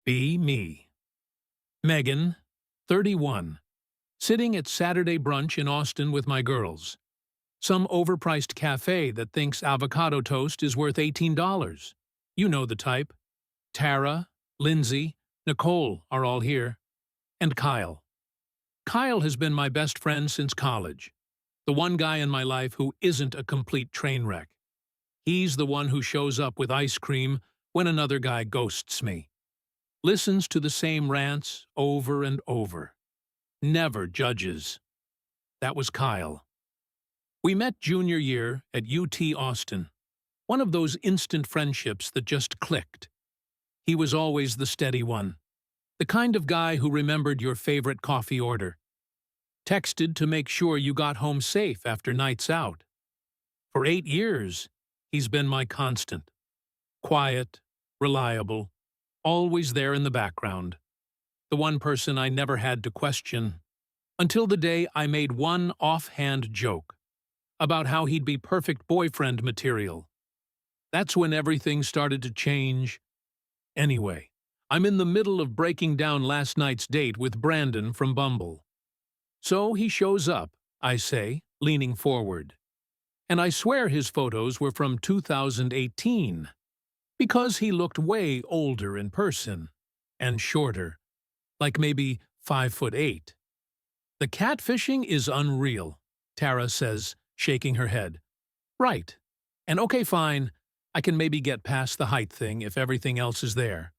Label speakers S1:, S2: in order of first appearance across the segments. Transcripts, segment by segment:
S1: Be me. Megan, 31, sitting at Saturday brunch in Austin with my girls. Some overpriced cafe that thinks avocado toast is worth $18. You know the type. Tara, Lindsay, Nicole are all here. And Kyle. Kyle has been my best friend since college. The one guy in my life who isn't a complete train wreck. He's the one who shows up with ice cream when another guy ghosts me. Listens to the same rants over and over. Never judges. That was Kyle. We met junior year at UT Austin. One of those instant friendships that just clicked. He was always the steady one. The kind of guy who remembered your favorite coffee order. Texted to make sure you got home safe after nights out. For 8 years, he's been my constant. Quiet, reliable, always there in the background. The one person I never had to question. Until the day I made one offhand joke about how he'd be perfect boyfriend material. That's when everything started to change. Anyway, I'm in the middle of breaking down last night's date with Brandon from Bumble. So he shows up, I say, leaning forward. And I swear his photos were from 2018, because he looked way older in person, and shorter, like maybe 5'8". The catfishing is unreal, Tara says, shaking her head. Right. And okay, fine, I can maybe get past the height thing if everything else is there.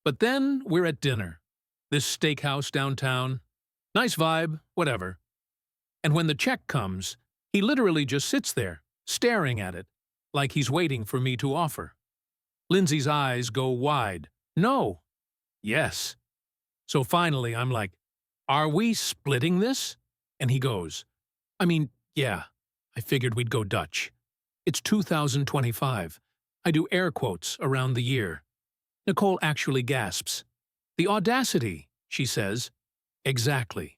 S1: But then we're at dinner. This steakhouse downtown. Nice vibe, whatever. And when the check comes, he literally just sits there, staring at it, like he's waiting for me to offer. Lindsay's eyes go wide. No. Yes. So finally, I'm like, are we splitting this? And he goes, yeah, I figured we'd go Dutch. It's 2025. I do air quotes around the year. Nicole actually gasps. The audacity, she says. Exactly.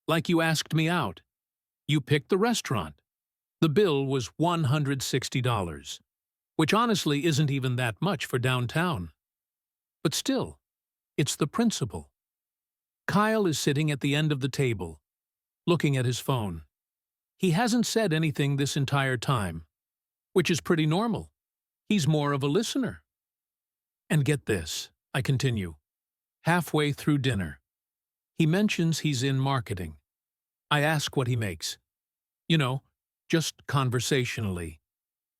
S1: Like you asked me out. You picked the restaurant. The bill was $160, which honestly isn't even that much for downtown. But still, it's the principle. Kyle is sitting at the end of the table, looking at his phone. He hasn't said anything this entire time, which is pretty normal. He's more of a listener. And get this, I continue. Halfway through dinner, he mentions he's in marketing. I ask what he makes. You know, just conversationally.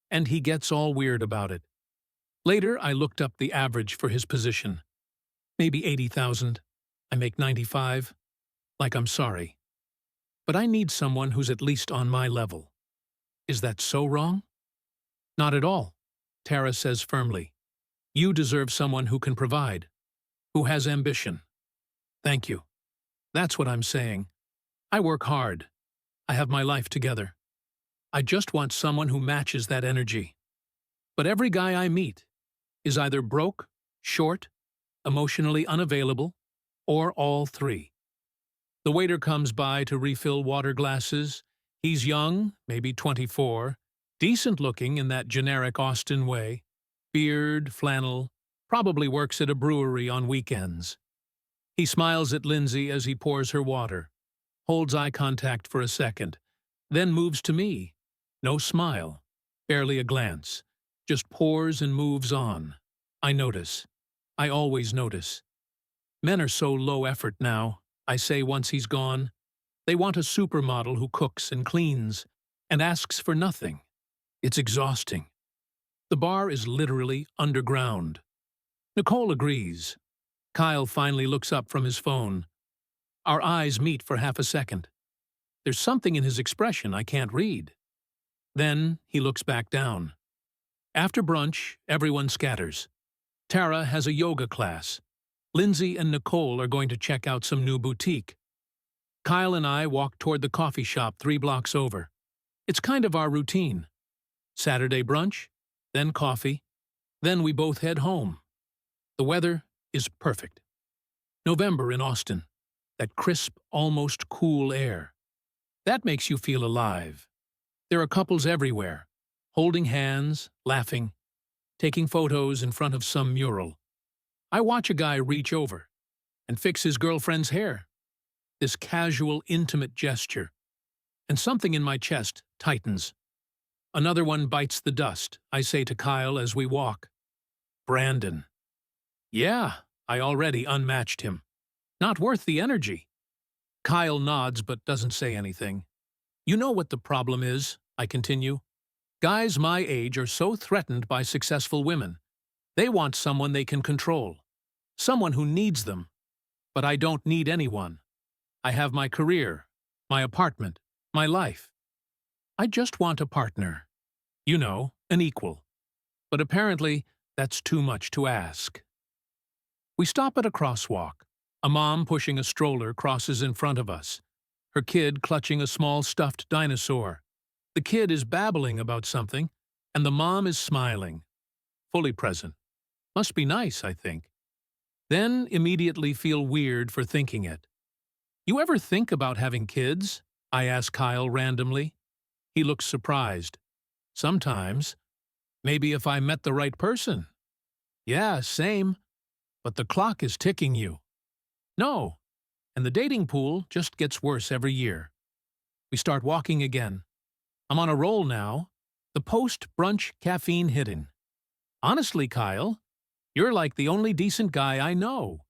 S1: And he gets all weird about it. Later, I looked up the average for his position. Maybe 80,000. I make 95. Like I'm sorry. But I need someone who's at least on my level. Is that so wrong? Not at all, Tara says firmly. You deserve someone who can provide, who has ambition. Thank you. That's what I'm saying. I work hard. I have my life together. I just want someone who matches that energy. But every guy I meet is either broke, short, emotionally unavailable, or all three. The waiter comes by to refill water glasses. He's young, maybe 24, decent looking in that generic Austin way. Beard, flannel, probably works at a brewery on weekends. He smiles at Lindsay as he pours her water, holds eye contact for a second, then moves to me. No smile, barely a glance, just pours and moves on. I notice. I always notice. Men are so low effort now, I say once he's gone. They want a supermodel who cooks and cleans and asks for nothing. It's exhausting. The bar is literally underground. Nicole agrees. Kyle finally looks up from his phone. Our eyes meet for half a second. There's something in his expression I can't read. Then he looks back down. After brunch, everyone scatters. Tara has a yoga class. Lindsay and Nicole are going to check out some new boutique. Kyle and I walk toward the coffee shop 3 blocks over. It's kind of our routine. Saturday brunch, then coffee, then we both head home. The weather is perfect. November in Austin. That crisp, almost cool air. That makes you feel alive. There are couples everywhere, holding hands, laughing, taking photos in front of some mural. I watch a guy reach over and fix his girlfriend's hair. This casual, intimate gesture. And something in my chest tightens. Another one bites the dust, I say to Kyle as we walk. Brandon. Yeah, I already unmatched him. Not worth the energy. Kyle nods but doesn't say anything. You know what the problem is, I continue. Guys my age are so threatened by successful women. They want someone they can control. Someone who needs them. But I don't need anyone. I have my career, my apartment, my life. I just want a partner. You know, an equal. But apparently, that's too much to ask. We stop at a crosswalk. A mom pushing a stroller crosses in front of us, her kid clutching a small stuffed dinosaur. The kid is babbling about something, and the mom is smiling, fully present. Must be nice, I think. Then immediately feel weird for thinking it. You ever think about having kids? I ask Kyle randomly. He looks surprised. Sometimes. Maybe if I met the right person. Yeah, same. But the clock is ticking you. No. And the dating pool just gets worse every year. We start walking again. I'm on a roll now. The post-brunch caffeine hitting. Honestly, Kyle, you're like the only decent guy I know.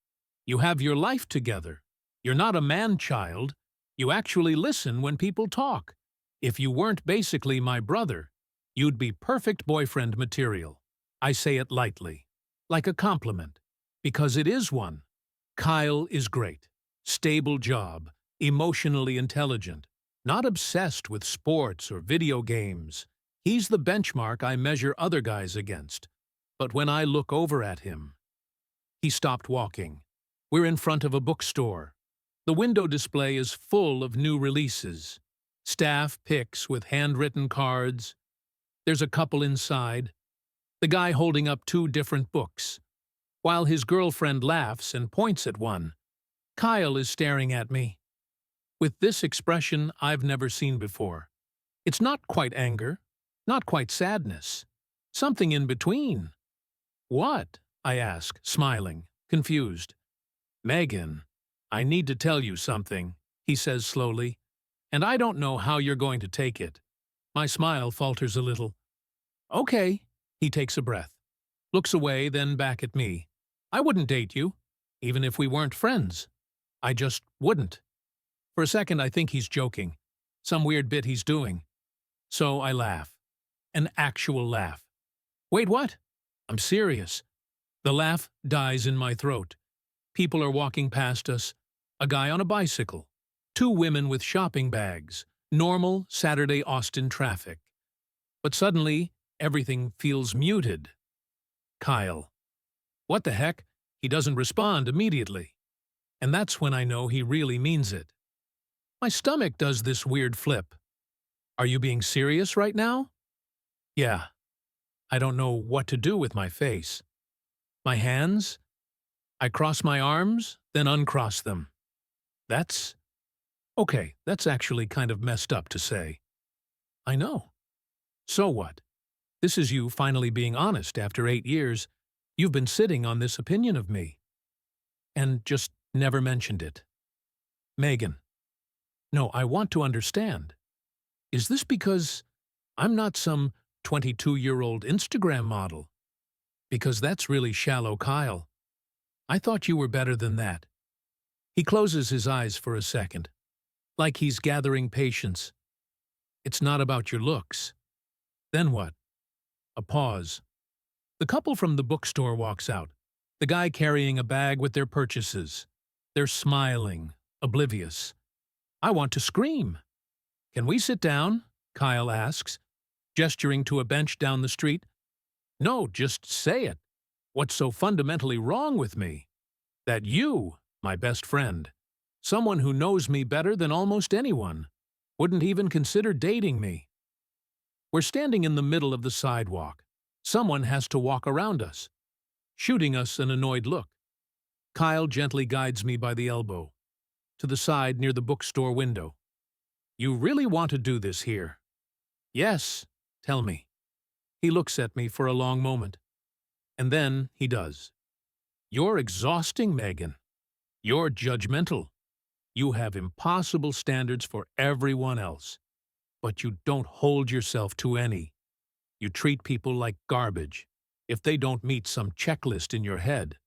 S1: You have your life together. You're not a man-child. You actually listen when people talk. If you weren't basically my brother, you'd be perfect boyfriend material. I say it lightly, like a compliment, because it is one. Kyle is great. Stable job, emotionally intelligent, not obsessed with sports or video games. He's the benchmark I measure other guys against. But when I look over at him... He stopped walking. We're in front of a bookstore. The window display is full of new releases. Staff picks with handwritten cards. There's a couple inside. The guy holding up 2 different books. While his girlfriend laughs and points at one, Kyle is staring at me. With this expression I've never seen before. It's not quite anger, not quite sadness. Something in between. What? I ask, smiling, confused. Megan, I need to tell you something, he says slowly, and I don't know how you're going to take it. My smile falters a little. Okay, he takes a breath, looks away, then back at me. I wouldn't date you, even if we weren't friends. I just wouldn't. For a second I think he's joking, some weird bit he's doing. So I laugh. An actual laugh. Wait, what? I'm serious. The laugh dies in my throat. People are walking past us. A guy on a bicycle. 2 women with shopping bags. Normal Saturday Austin traffic. But suddenly, everything feels muted. Kyle. What the heck? He doesn't respond immediately. And that's when I know he really means it. My stomach does this weird flip. Are you being serious right now? Yeah. I don't know what to do with my face. My hands? I cross my arms, then uncross them. Okay, that's actually kind of messed up to say. I know. So what? This is you finally being honest after 8 years. You've been sitting on this opinion of me. And just never mentioned it. Megan. No, I want to understand. Is this because I'm not some 22-year-old Instagram model? Because that's really shallow, Kyle. I thought you were better than that. He closes his eyes for a second, like he's gathering patience. It's not about your looks. Then what? A pause. The couple from the bookstore walks out, the guy carrying a bag with their purchases. They're smiling, oblivious. I want to scream. Can we sit down? Kyle asks, gesturing to a bench down the street. No, just say it. What's so fundamentally wrong with me? That you, my best friend, someone who knows me better than almost anyone, wouldn't even consider dating me. We're standing in the middle of the sidewalk. Someone has to walk around us, shooting us an annoyed look. Kyle gently guides me by the elbow, to the side near the bookstore window. You really want to do this here? Yes, tell me. He looks at me for a long moment. And then he does. You're exhausting, Megan. You're judgmental. You have impossible standards for everyone else, but you don't hold yourself to any. You treat people like garbage if they don't meet some checklist in your head.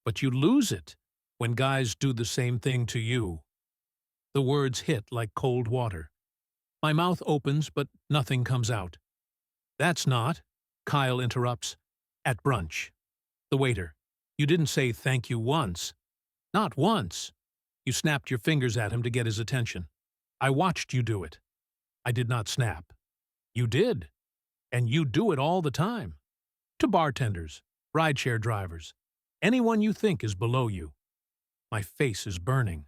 S1: But you lose it when guys do the same thing to you. The words hit like cold water. My mouth opens, but nothing comes out. That's not, Kyle interrupts, at brunch. The waiter. You didn't say thank you once. Not once. You snapped your fingers at him to get his attention. I watched you do it. I did not snap. You did. And you do it all the time. To bartenders, rideshare drivers, anyone you think is below you. My face is burning.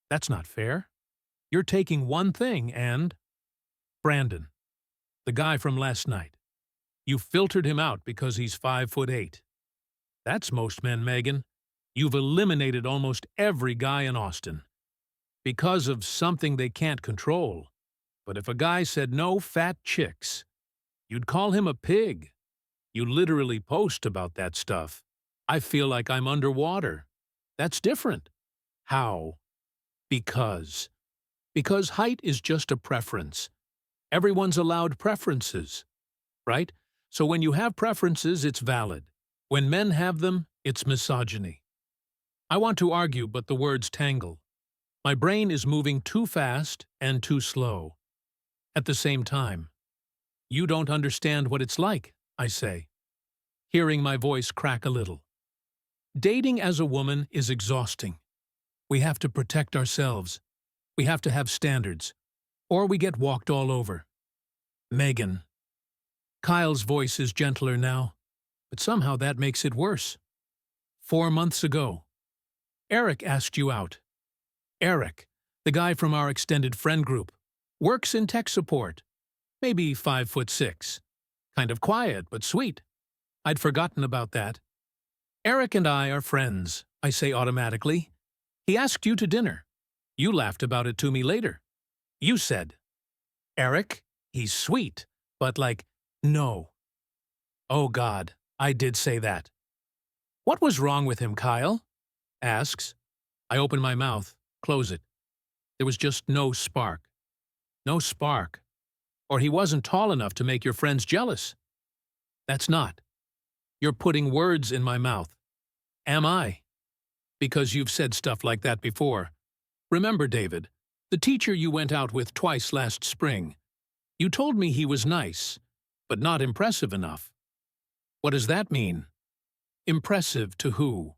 S1: That's not fair. You're taking one thing and… Brandon, the guy from last night. You filtered him out because he's 5'8". That's most men, Megan. You've eliminated almost every guy in Austin. Because of something they can't control. But if a guy said no fat chicks, you'd call him a pig. You literally post about that stuff. I feel like I'm underwater. That's different. How? Because. Because height is just a preference. Everyone's allowed preferences, right? So when you have preferences, it's valid. When men have them, it's misogyny. I want to argue, but the words tangle. My brain is moving too fast and too slow. At the same time, you don't understand what it's like, I say, hearing my voice crack a little. Dating as a woman is exhausting. We have to protect ourselves. We have to have standards, or we get walked all over. Megan. Kyle's voice is gentler now, but somehow that makes it worse. 4 months ago, Eric asked you out. Eric, the guy from our extended friend group, works in tech support. Maybe 5'6". Kind of quiet, but sweet. I'd forgotten about that. Eric and I are friends, I say automatically. He asked you to dinner. You laughed about it to me later. You said, Eric, he's sweet, but like, no. Oh God, I did say that. What was wrong with him, Kyle? Asks. I open my mouth, close it. There was just no spark. No spark. Or he wasn't tall enough to make your friends jealous. That's not. You're putting words in my mouth. Am I? Because you've said stuff like that before. Remember, David, the teacher you went out with twice last spring. You told me he was nice, but not impressive enough. What does that mean? Impressive to who?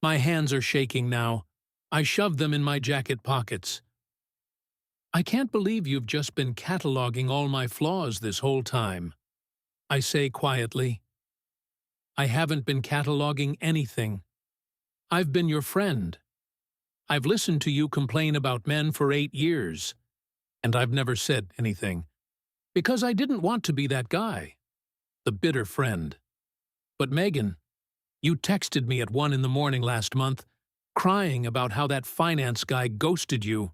S1: My hands are shaking now. I shove them in my jacket pockets. I can't believe you've just been cataloging all my flaws this whole time. I say quietly. I haven't been cataloging anything. I've been your friend. I've listened to you complain about men for 8 years, and I've never said anything, because I didn't want to be that guy, the bitter friend. But Megan, you texted me at 1 in the morning last month, crying about how that finance guy ghosted you.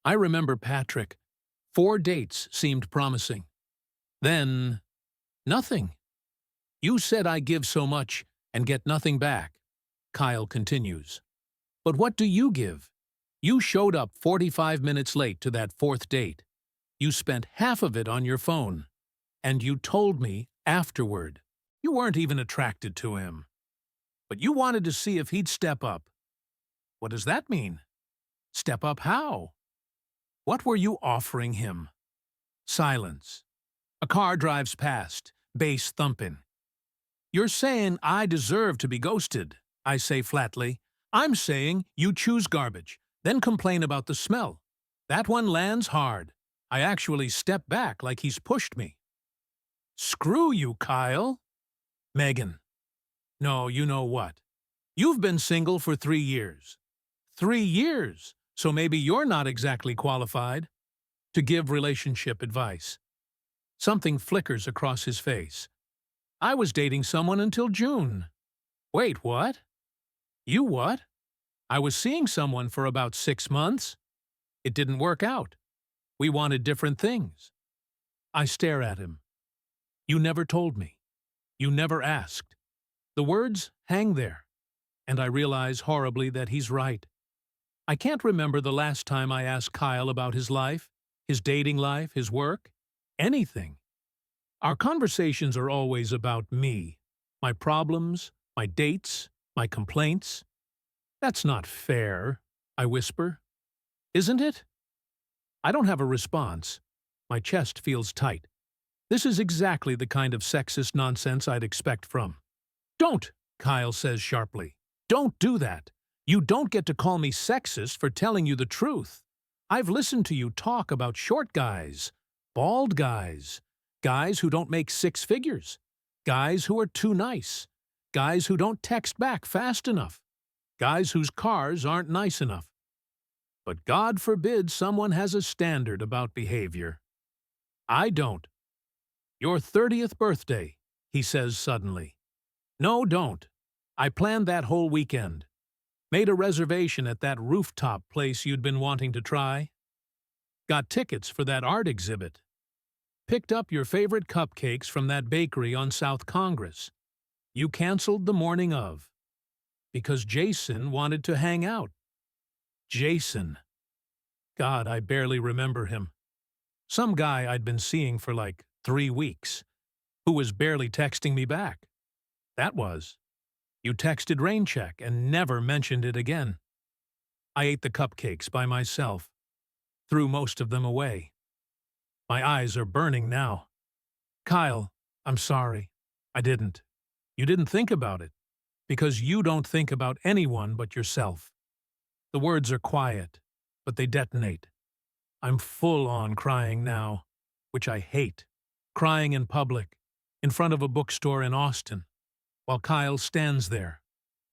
S1: I remember Patrick. 4 dates seemed promising. Then, nothing. You said I give so much and get nothing back. Kyle continues. But what do you give? You showed up 45 minutes late to that 4th date. You spent half of it on your phone. And you told me afterward. You weren't even attracted to him. But you wanted to see if he'd step up. What does that mean? Step up how? What were you offering him? Silence. A car drives past, bass thumping. You're saying I deserve to be ghosted, I say flatly. I'm saying you choose garbage, then complain about the smell. That one lands hard. I actually step back like he's pushed me. Screw you, Kyle. Megan. No, you know what? You've been single for 3 years. 3 years, so maybe you're not exactly qualified to give relationship advice. Something flickers across his face. I was dating someone until June. Wait, what? You what? I was seeing someone for about 6 months. It didn't work out. We wanted different things. I stare at him. You never told me. You never asked. The words hang there, and I realize horribly that he's right. I can't remember the last time I asked Kyle about his life, his dating life, his work, anything. Our conversations are always about me, my problems, my dates, my complaints. That's not fair, I whisper. Isn't it? I don't have a response. My chest feels tight. This is exactly the kind of sexist nonsense I'd expect from. Don't, Kyle says sharply. Don't do that. You don't get to call me sexist for telling you the truth. I've listened to you talk about short guys, bald guys, guys who don't make six figures, guys who are too nice, guys who don't text back fast enough, guys whose cars aren't nice enough. But God forbid someone has a standard about behavior. I don't. Your 30th birthday, he says suddenly. No, don't. I planned that whole weekend. Made a reservation at that rooftop place you'd been wanting to try. Got tickets for that art exhibit. Picked up your favorite cupcakes from that bakery on South Congress. You canceled the morning of. Because Jason wanted to hang out. Jason. God, I barely remember him. Some guy I'd been seeing for like 3 weeks, who was barely texting me back. That was. You texted rain check and never mentioned it again. I ate the cupcakes by myself, threw most of them away. My eyes are burning now. Kyle, I'm sorry. I didn't. You didn't think about it, because you don't think about anyone but yourself. The words are quiet, but they detonate. I'm full on crying now, which I hate. Crying in public, in front of a bookstore in Austin, while Kyle stands there,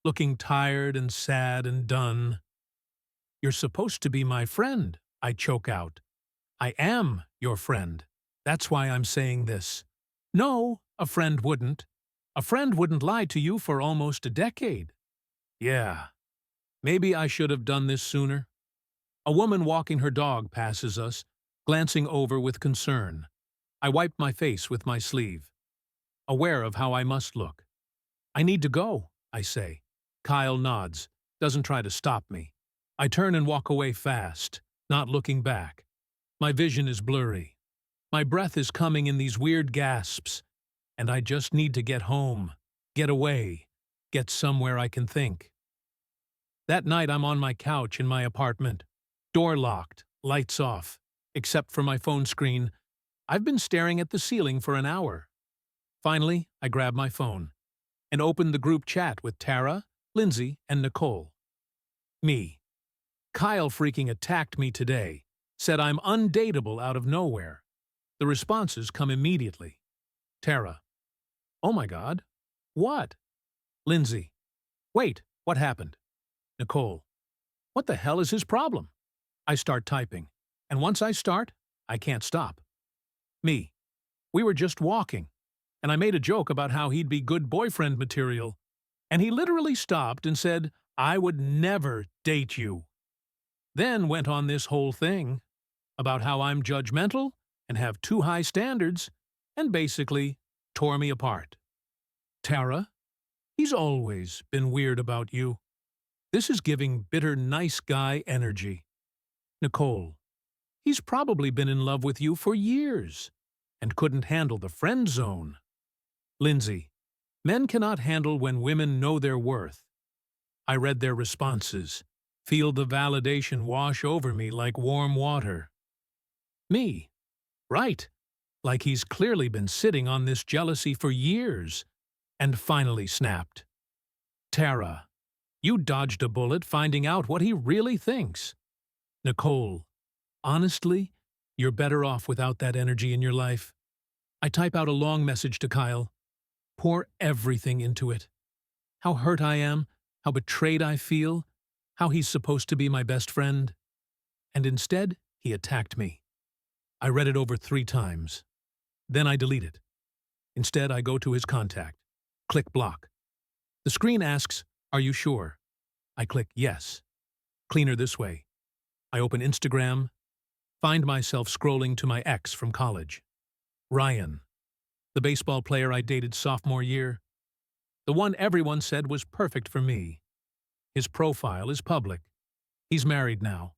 S1: looking tired and sad and done. You're supposed to be my friend, I choke out. I am your friend. That's why I'm saying this. No, a friend wouldn't. A friend wouldn't lie to you for almost a decade. Yeah, maybe I should have done this sooner. A woman walking her dog passes us, glancing over with concern. I wipe my face with my sleeve, aware of how I must look. I need to go, I say. Kyle nods, doesn't try to stop me. I turn and walk away fast, not looking back. My vision is blurry. My breath is coming in these weird gasps, and I just need to get home, get away, get somewhere I can think. That night I'm on my couch in my apartment, door locked, lights off, except for my phone screen. I've been staring at the ceiling for an hour. Finally, I grab my phone and open the group chat with Tara, Lindsay, and Nicole. Me. Kyle freaking attacked me today, said I'm undateable out of nowhere. The responses come immediately. Tara. Oh my God. What? Lindsay. Wait, what happened? Nicole. What the hell is his problem? I start typing, and once I start, I can't stop. Me. We were just walking, and I made a joke about how he'd be good boyfriend material, and he literally stopped and said, I would never date you. Then went on this whole thing about how I'm judgmental and have too high standards, and basically tore me apart. Tara, he's always been weird about you. This is giving bitter nice guy energy. Nicole, he's probably been in love with you for years and couldn't handle the friend zone. Lindsay, men cannot handle when women know their worth. I read their responses, feel the validation wash over me like warm water. Me, right, like he's clearly been sitting on this jealousy for years, and finally snapped. Tara, you dodged a bullet finding out what he really thinks. Nicole, honestly, you're better off without that energy in your life. I type out a long message to Kyle, pour everything into it. How hurt I am, how betrayed I feel, how he's supposed to be my best friend. And instead, he attacked me. I read it over 3 times. Then I delete it. Instead, I go to his contact. Click block. The screen asks, are you sure? I click yes. Cleaner this way. I open Instagram, find myself scrolling to my ex from college. Ryan, the baseball player I dated sophomore year. The one everyone said was perfect for me. His profile is public. He's married now.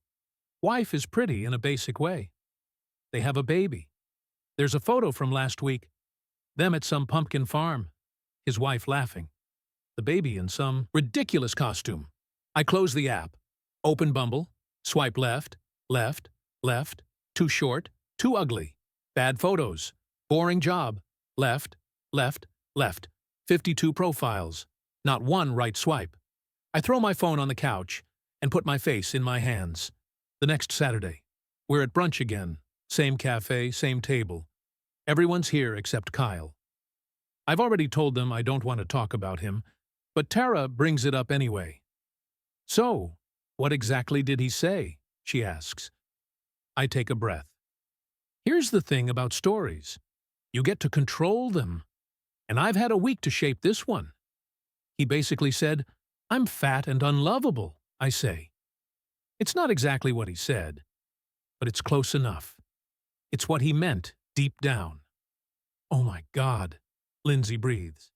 S1: Wife is pretty in a basic way. They have a baby. There's a photo from last week. Them at some pumpkin farm. His wife laughing. The baby in some ridiculous costume. I close the app. Open Bumble. Swipe left, left, left. Too short, too ugly. Bad photos. Boring job. Left, left, left. 52 profiles. Not one right swipe. I throw my phone on the couch and put my face in my hands. The next Saturday. We're at brunch again. Same cafe, same table. Everyone's here except Kyle. I've already told them I don't want to talk about him, but Tara brings it up anyway. So, what exactly did he say? She asks. I take a breath. Here's the thing about stories. You get to control them. And I've had a week to shape this one. He basically said, I'm fat and unlovable, I say. It's not exactly what he said, but it's close enough. It's what he meant deep down. Oh my God, Lindsay breathes.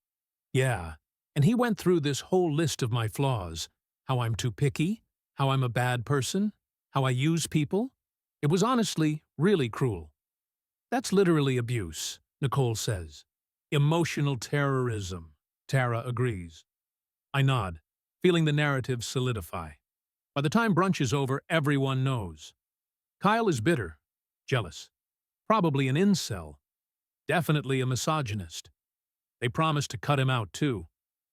S1: Yeah, and he went through this whole list of my flaws. How I'm too picky, how I'm a bad person, how I use people. It was honestly really cruel. That's literally abuse, Nicole says. Emotional terrorism, Tara agrees. I nod, feeling the narrative solidify. By the time brunch is over, everyone knows. Kyle is bitter, jealous, probably an incel, definitely a misogynist. They promise to cut him out too.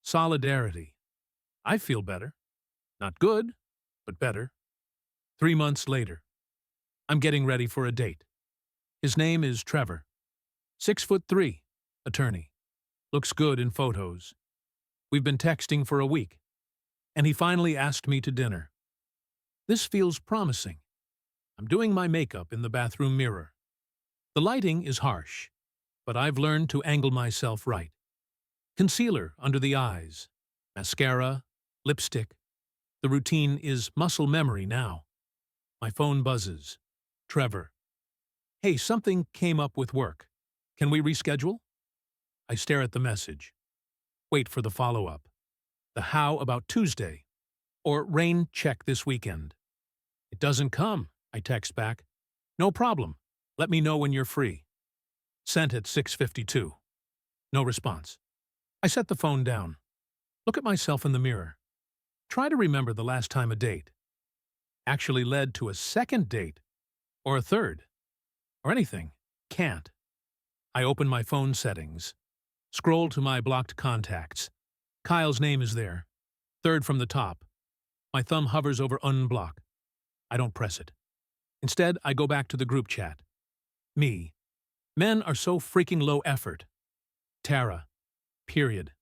S1: Solidarity. I feel better. Not good, but better. 3 months later. I'm getting ready for a date. His name is Trevor. 6'3", attorney. Looks good in photos. We've been texting for a week, and he finally asked me to dinner. This feels promising. I'm doing my makeup in the bathroom mirror. The lighting is harsh, but I've learned to angle myself right. Concealer under the eyes, mascara, lipstick. The routine is muscle memory now. My phone buzzes. Trevor. Hey, something came up with work. Can we reschedule? I stare at the message. Wait for the follow-up. The how about Tuesday? Or rain check this weekend. It doesn't come, I text back. No problem. Let me know when you're free. Sent at 6:52. No response. I set the phone down. Look at myself in the mirror. Try to remember the last time a date actually led to a second date, or a third, or anything. Can't. I open my phone settings. Scroll to my blocked contacts. Kyle's name is there. Third from the top. My thumb hovers over unblock. I don't press it. Instead, I go back to the group chat. Me. Men are so freaking low effort. Tara. Period.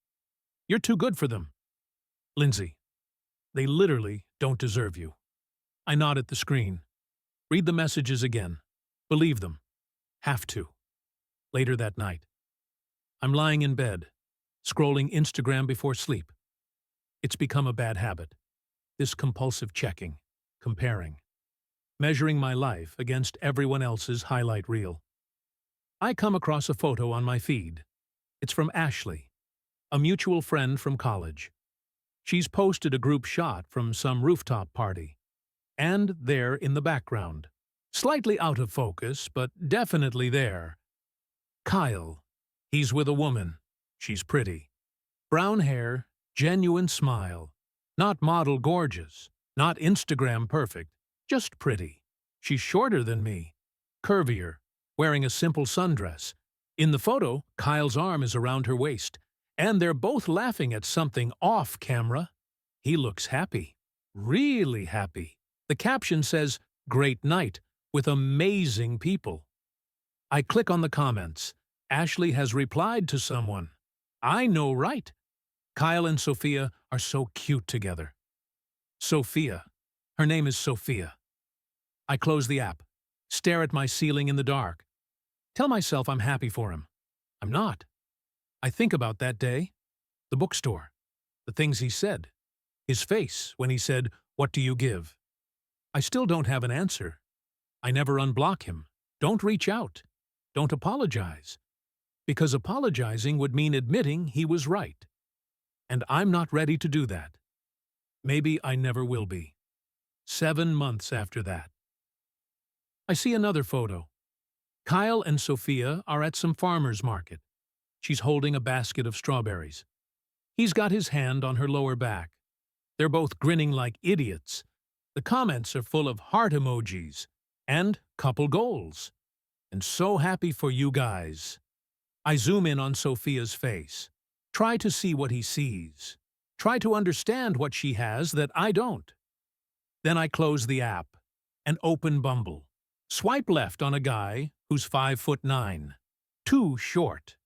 S1: You're too good for them. Lindsay. They literally don't deserve you. I nod at the screen. Read the messages again. Believe them. Have to. Later that night. I'm lying in bed, scrolling Instagram before sleep. It's become a bad habit. This compulsive checking, comparing, measuring my life against everyone else's highlight reel. I come across a photo on my feed. It's from Ashley, a mutual friend from college. She's posted a group shot from some rooftop party. And there in the background, slightly out of focus, but definitely there, Kyle. He's with a woman. She's pretty. Brown hair, genuine smile. Not model gorgeous, not Instagram perfect, just pretty. She's shorter than me, curvier, wearing a simple sundress. In the photo, Kyle's arm is around her waist, and they're both laughing at something off camera. He looks happy, really happy. The caption says, "Great night, with amazing people." I click on the comments. Ashley has replied to someone. I know, right? Kyle and Sophia are so cute together. Sophia. Her name is Sophia. I close the app, stare at my ceiling in the dark. Tell myself I'm happy for him. I'm not. I think about that day, the bookstore, the things he said, his face when he said, "What do you give?" I still don't have an answer. I never unblock him. Don't reach out. Don't apologize. Because apologizing would mean admitting he was right. And I'm not ready to do that. Maybe I never will be. 7 months after that. I see another photo. Kyle and Sophia are at some farmer's market. She's holding a basket of strawberries. He's got his hand on her lower back. They're both grinning like idiots. The comments are full of heart emojis and couple goals. And so happy for you guys. I zoom in on Sophia's face. Try to see what he sees. Try to understand what she has that I don't. Then I close the app and open Bumble. Swipe left on a guy who's 5'9", too short.